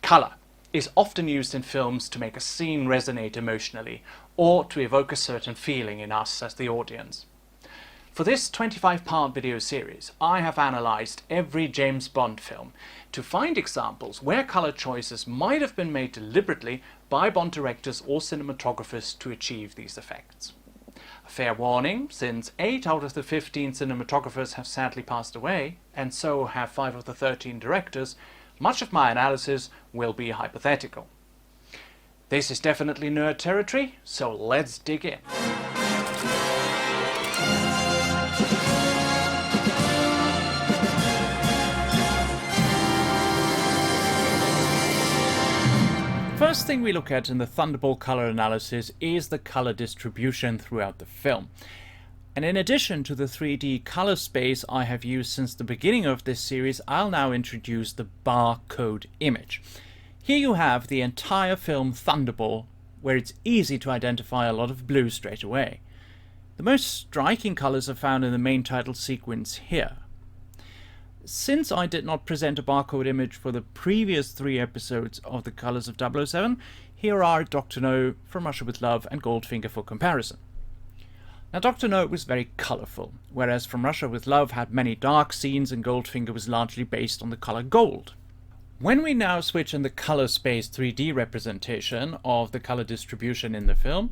Colour is often used in films to make a scene resonate emotionally or to evoke a certain feeling in us as the audience. For this 25-part video series, I have analysed every James Bond film to find examples where colour choices might have been made deliberately by Bond directors or cinematographers to achieve these effects. A fair warning, since 8 out of the 15 cinematographers have sadly passed away, and so have 5 of the 13 directors, much of my analysis will be hypothetical. This is definitely nerd territory, so let's dig in. First thing we look at in the Thunderball color analysis is the color distribution throughout the film. And in addition to the 3D color space I have used since the beginning of this series, I'll now introduce the barcode image. Here you have the entire film Thunderball, where it's easy to identify a lot of blue straight away. The most striking colors are found in the main title sequence here. Since I did not present a barcode image for the previous 3 episodes of The Colors of 007, here are Dr. No, From Russia with Love and Goldfinger for comparison. Now Dr. No was very colourful, whereas From Russia with Love had many dark scenes and Goldfinger was largely based on the colour gold. When we now switch in the Colorspace 3D representation of the colour distribution in the film,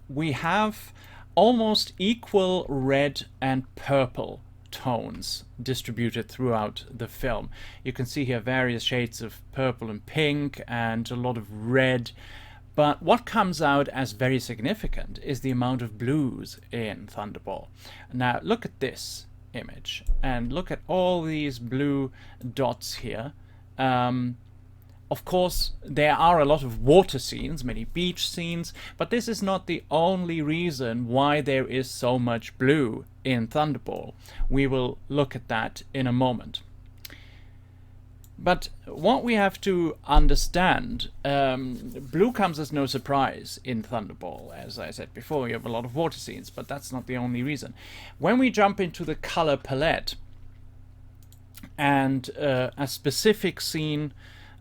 we have almost equal red and purple tones distributed throughout the film. You can see here various shades of purple and pink and a lot of red, but what comes out as very significant is the amount of blues in Thunderball. Now look at this image and look at all these blue dots here. Of course, there are a lot of water scenes, many beach scenes, but this is not the only reason why there is so much blue in Thunderball. We will look at that in a moment. But what we have to understand, blue comes as no surprise in Thunderball. As I said before, you have a lot of water scenes, but that's not the only reason. When we jump into the color palette and a specific scene,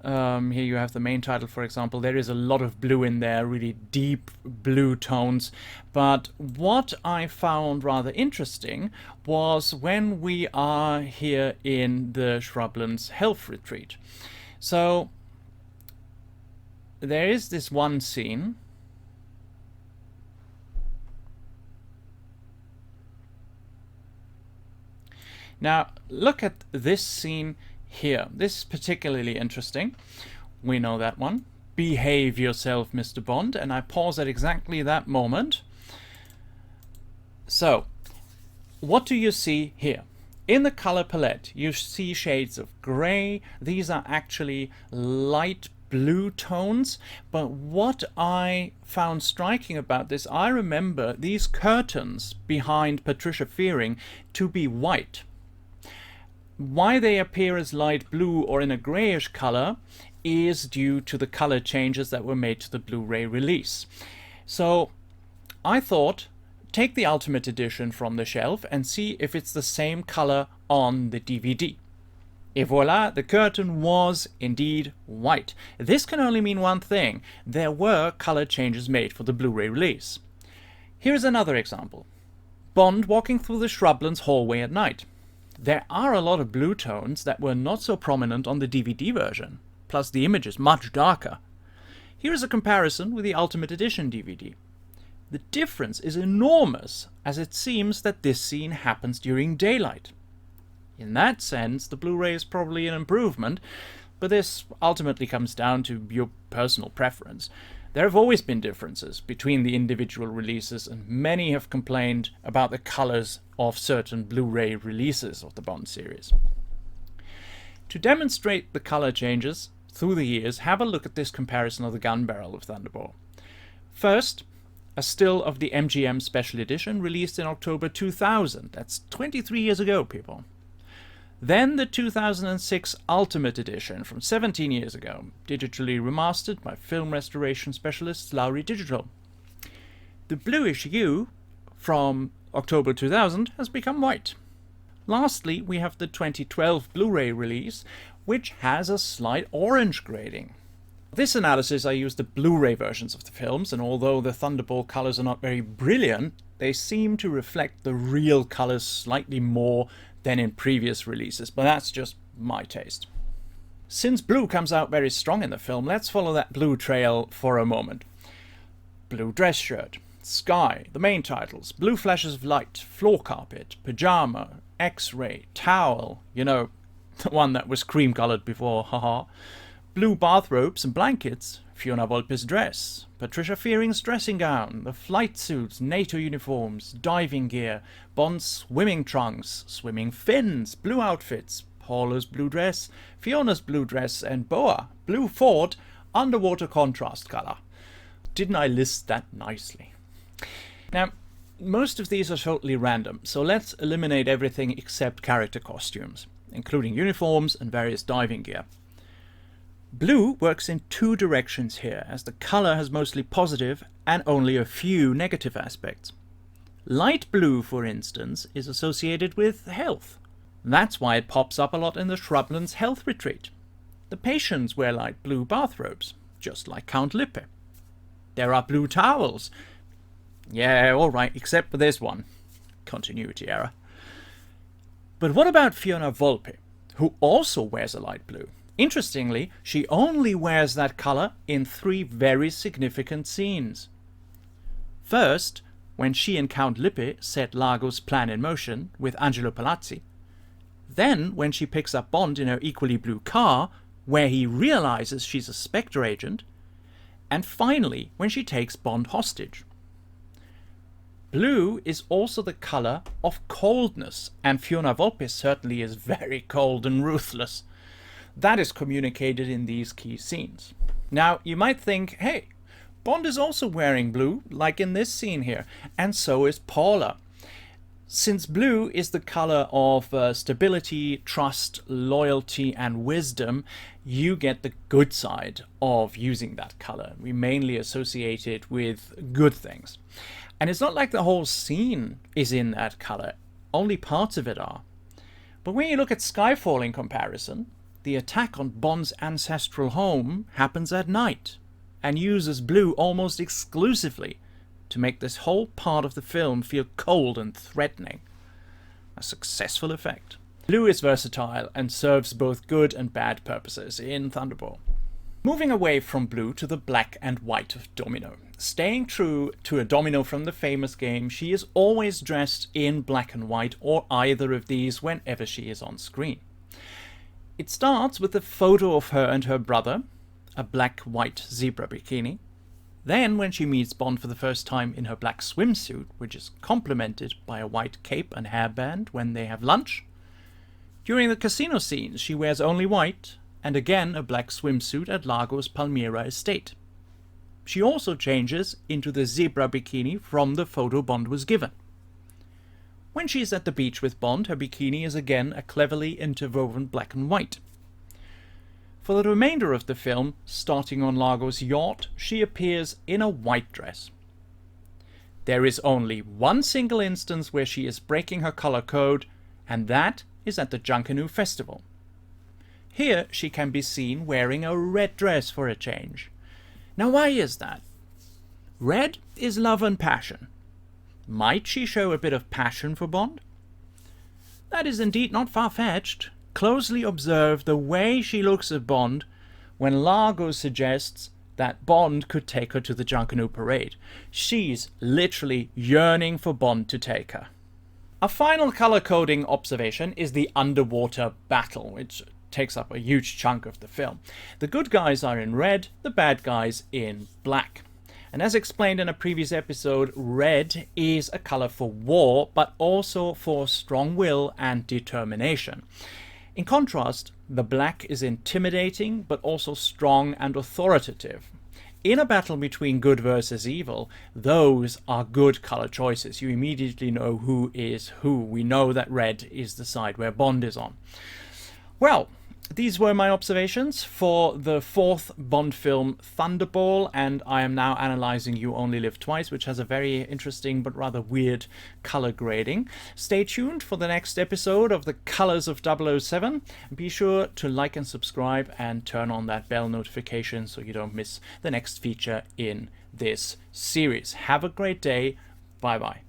here you have the main title, for example. There is a lot of blue in there, really deep blue tones. But what I found rather interesting was when we are here in the Shrublands Health Retreat. So there is this one scene. Now look at this scene here. This is particularly interesting. We know that one. Behave yourself, Mr. Bond. And I pause at exactly that moment. So, what do you see here? In the color palette, you see shades of gray. These are actually light blue tones. But what I found striking about this, I remember these curtains behind Patricia Fearing to be white. Why they appear as light blue or in a grayish color is due to the color changes that were made to the Blu-ray release. So I thought, take the Ultimate Edition from the shelf and see if it's the same color on the DVD. Et voila, the curtain was indeed white. This can only mean one thing. There were color changes made for the Blu-ray release. Here's another example. Bond walking through the Shrublands hallway at night. There are a lot of blue tones that were not so prominent on the DVD version, plus the image is much darker. Here is a comparison with the Ultimate Edition DVD. The difference is enormous, as it seems that this scene happens during daylight. In that sense, the Blu-ray is probably an improvement, but this ultimately comes down to your personal preference. There have always been differences between the individual releases, and many have complained about the colors of certain Blu-ray releases of the Bond series. To demonstrate the color changes through the years, have a look at this comparison of the gun barrel of Thunderball. First, a still of the MGM Special Edition released in October 2000. That's 23 years ago, people. Then the 2006 Ultimate Edition from 17 years ago, digitally remastered by film restoration specialists Lowry Digital. The bluish hue from October 2000 has become white. Lastly, we have the 2012 Blu-ray release, which has a slight orange grading. For this analysis I used the Blu-ray versions of the films, and although the Thunderball colors are not very brilliant, they seem to reflect the real colors slightly more than in previous releases, but that's just my taste. Since blue comes out very strong in the film, let's follow that blue trail for a moment. Blue dress shirt, sky, the main titles, blue flashes of light, floor carpet, pajama, x-ray, towel, you know, the one that was cream colored before, haha, blue bathrobes and blankets, Fiona Volpe's dress, Patricia Fearing's dressing gown, the flight suits, NATO uniforms, diving gear, Bond's swimming trunks, swimming fins, blue outfits, Paula's blue dress, Fiona's blue dress, and Boa, blue Ford, underwater contrast color. Didn't I list that nicely? Now, most of these are totally random, so let's eliminate everything except character costumes, including uniforms and various diving gear. Blue works in two directions here, as the color has mostly positive and only a few negative aspects. Light blue, for instance, is associated with health. That's why it pops up a lot in the Shrublands health retreat. The patients wear light blue bathrobes, just like Count Lippe. There are blue towels. Yeah, alright, except for this one. Continuity error. But what about Fiona Volpe, who also wears a light blue? Interestingly, she only wears that color in 3 very significant scenes. First, when she and Count Lippe set Largo's plan in motion with Angelo Palazzi. Then, when she picks up Bond in her equally blue car, where he realizes she's a Spectre agent. And finally, when she takes Bond hostage. Blue is also the color of coldness, and Fiona Volpe certainly is very cold and ruthless. That is communicated in these key scenes. Now, you might think, hey, Bond is also wearing blue, like in this scene here, and so is Paula. Since blue is the color of stability, trust, loyalty, and wisdom, you get the good side of using that color. We mainly associate it with good things. And it's not like the whole scene is in that color, only parts of it are. But when you look at Skyfall in comparison, the attack on Bond's ancestral home happens at night and uses blue almost exclusively to make this whole part of the film feel cold and threatening. A successful effect. Blue is versatile and serves both good and bad purposes in Thunderball. Moving away from blue to the black and white of Domino. Staying true to a Domino from the famous game, she is always dressed in black and white or either of these whenever she is on screen. It starts with a photo of her and her brother, a black-white zebra bikini. Then, when she meets Bond for the first time in her black swimsuit, which is complemented by a white cape and hairband when they have lunch. During the casino scenes, she wears only white, and again a black swimsuit at Largo's Palmyra estate. She also changes into the zebra bikini from the photo Bond was given. When she is at the beach with Bond, her bikini is again a cleverly interwoven black and white. For the remainder of the film, starting on Largo's yacht, she appears in a white dress. There is only one single instance where she is breaking her color code, and that is at the Junkanoo Festival. Here she can be seen wearing a red dress for a change. Now why is that? Red is love and passion. Might she show a bit of passion for Bond? That is indeed not far-fetched. Closely observe the way she looks at Bond when Largo suggests that Bond could take her to the Junkanoo parade. She's literally yearning for Bond to take her. A final color coding observation is the underwater battle, which takes up a huge chunk of the film. The good guys are in red, the bad guys in black. And as explained in a previous episode, red is a color for war, but also for strong will and determination. In contrast, the black is intimidating, but also strong and authoritative. In a battle between good versus evil, those are good color choices. You immediately know who is who. We know that red is the side where Bond is on. Well, these were my observations for the fourth Bond film, Thunderball, and I am now analyzing You Only Live Twice, which has a very interesting but rather weird color grading. Stay tuned for the next episode of The Colors of 007. Be sure to like and subscribe and turn on that bell notification so you don't miss the next feature in this series. Have a great day. Bye bye.